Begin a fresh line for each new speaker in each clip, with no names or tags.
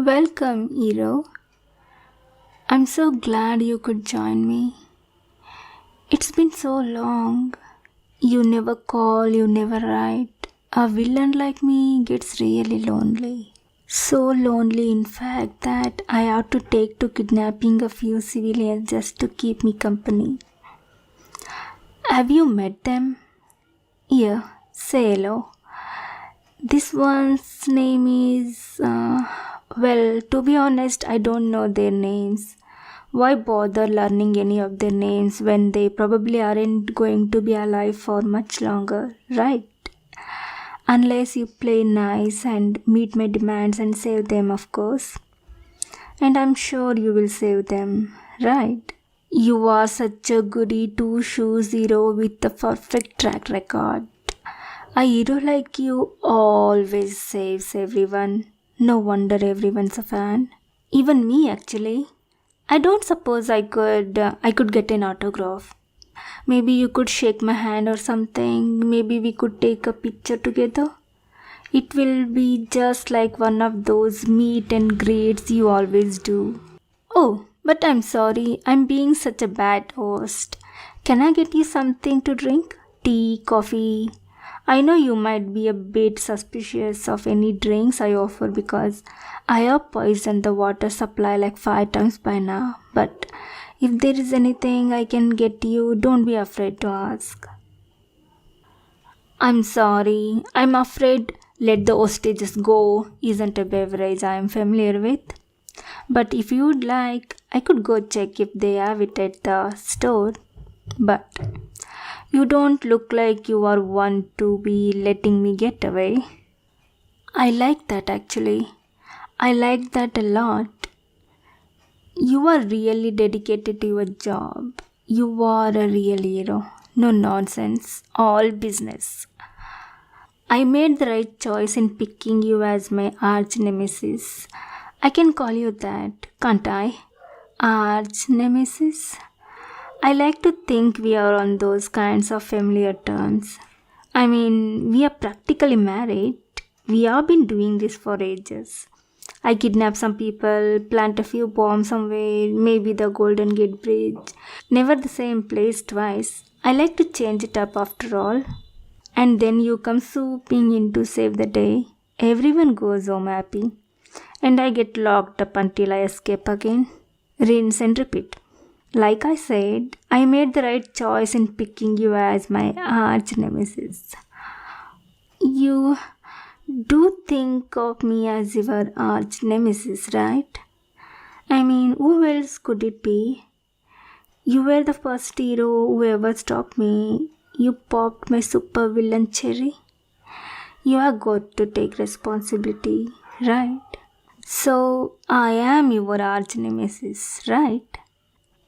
Welcome, Hero. I'm so glad you could join me. It's been so long. You never call, you never write. A villain like me gets really lonely. So lonely, in fact, that I have to take to kidnapping a few civilians just to keep me company. Have you met them? Here, say hello. This one's name is... Well, to be honest, I don't know their names. Why bother learning any of their names when they probably aren't going to be alive for much longer, right? Unless you play nice and meet my demands and save them, of course. And I'm sure you will save them, right? You are such a goody two-shoes hero with a perfect track record. A hero like you always saves everyone. No wonder everyone's a fan. Even me, actually. I don't suppose I could get an autograph. Maybe you could shake my hand or something. Maybe we could take a picture together. It will be just like one of those meet and greets you always do. Oh, but I'm sorry. I'm being such a bad host. Can I get you something to drink? Tea, coffee? I know you might be a bit suspicious of any drinks I offer because I have poisoned the water supply like 5 times by now. But if there is anything I can get you, don't be afraid to ask. I'm sorry. I'm afraid let the hostages go isn't a beverage I am familiar with. But if you'd like, I could go check if they have it at the store. But you don't look like you are one to be letting me get away. I like that actually. I like that a lot. You are really dedicated to your job. You are a real hero. No nonsense. All business. I made the right choice in picking you as my arch-nemesis. I can call you that, can't I? Arch-nemesis? I like to think we are on those kinds of familiar terms. I mean, we are practically married. We have been doing this for ages. I kidnap some people, plant a few bombs somewhere, maybe the Golden Gate Bridge. Never the same place twice. I like to change it up after all. And then you come swooping in to save the day. Everyone goes home happy. And I get locked up until I escape again. Rinse and repeat. Like I said, I made the right choice in picking you as my arch-nemesis. You do think of me as your arch-nemesis, right? I mean, who else could it be? You were the first hero who ever stopped me. You popped my super villain cherry. You have got to take responsibility, right? So, I am your arch-nemesis, right?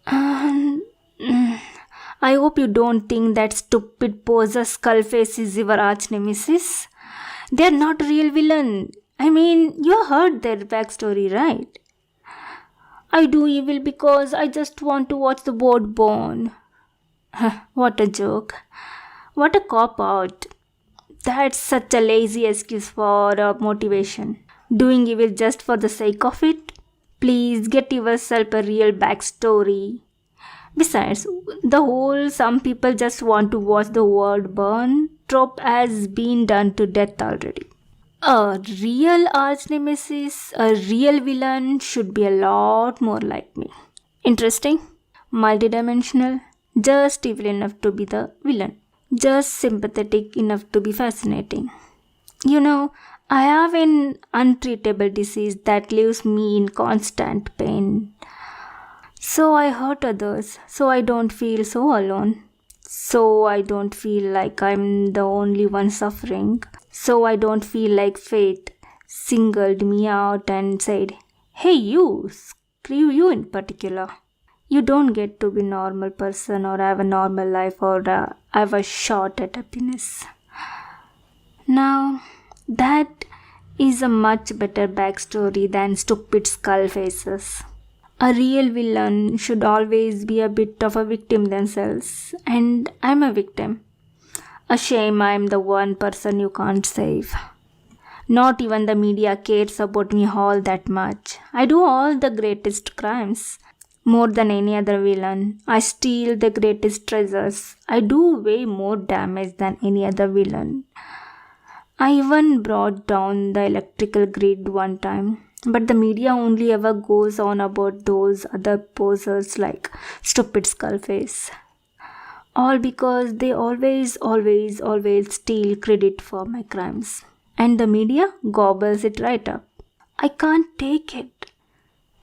And I hope you don't think that stupid poser Skullface is your arch-nemesis. They're not a real villain. I mean, you heard their backstory, right? I do evil because I just want to watch the world burn. What a joke. What a cop-out. That's such a lazy excuse for motivation. Doing evil just for the sake of it? Please get yourself a real backstory. Besides, the whole some people just want to watch the world burn trope has been done to death already. A real arch-nemesis, a real villain should be a lot more like me. Interesting, multidimensional, just evil enough to be the villain, just sympathetic enough to be fascinating. You know, I have an untreatable disease that leaves me in constant pain. So I hurt others, so I don't feel so alone. So I don't feel like I'm the only one suffering. So I don't feel like fate singled me out and said, "Hey you, screw you in particular. You don't get to be a normal person or have a normal life or have a shot at happiness." Now, that is a much better backstory than stupid skull faces. A real villain should always be a bit of a victim themselves, and I'm a victim. A shame I'm the one person you can't save. Not even the media cares about me all that much. I do all the greatest crimes. More than any other villain. I steal the greatest treasures. I do way more damage than any other villain. I even brought down the electrical grid one time. But the media only ever goes on about those other posers like stupid Skullface. All because they always steal credit for my crimes. And the media gobbles it right up. I can't take it.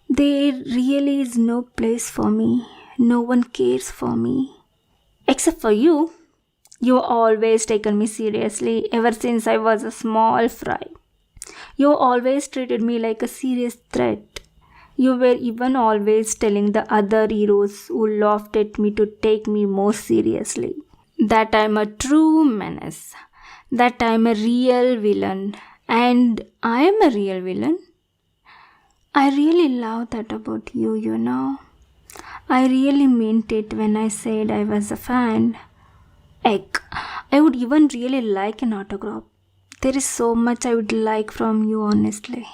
There really is no place for me. No one cares for me. Except for you. You always taken me seriously ever since I was a small fry. You always treated me like a serious threat. You were even always telling the other heroes who laughed at me to take me more seriously. That I'm a true menace. That I'm a real villain. And I am a real villain. I really love that about you, you know. I really meant it when I said I was a fan. Heck, I would even really like an autograph. There is so much I would like from you, honestly.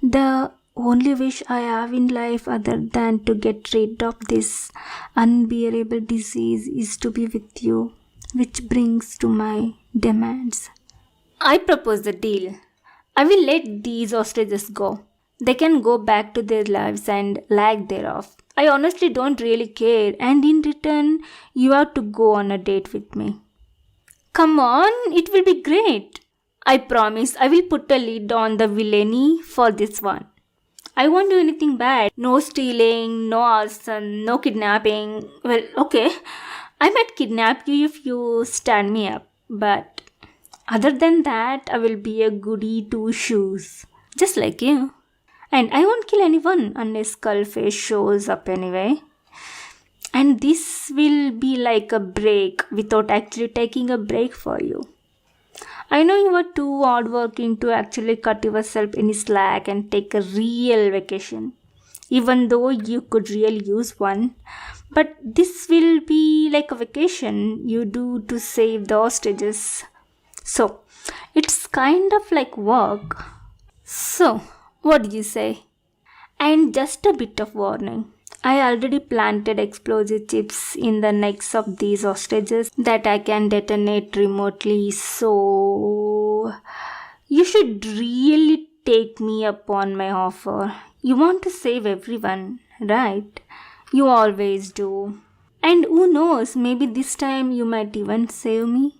The only wish I have in life other than to get rid of this unbearable disease is to be with you, which brings to my demands. I propose a deal. I will let these hostages go. They can go back to their lives and lack thereof. I honestly don't really care, and in return, you have to go on a date with me. Come on, it will be great. I promise I will put a lid on the villainy for this one. I won't do anything bad. No stealing, no arson, no kidnapping. Well, okay, I might kidnap you if you stand me up, but other than that, I will be a goody two shoes. Just like you. And I won't kill anyone unless Skullface shows up anyway. And this will be like a break without actually taking a break for you. I know you are too hardworking to actually cut yourself any slack and take a real vacation. Even though you could really use one. But this will be like a vacation you do to save the hostages. So, it's kind of like work. So, what do you say? And just a bit of warning. I already planted explosive chips in the necks of these hostages that I can detonate remotely, so you should really take me up on my offer. You want to save everyone, right? You always do. And who knows, maybe this time you might even save me.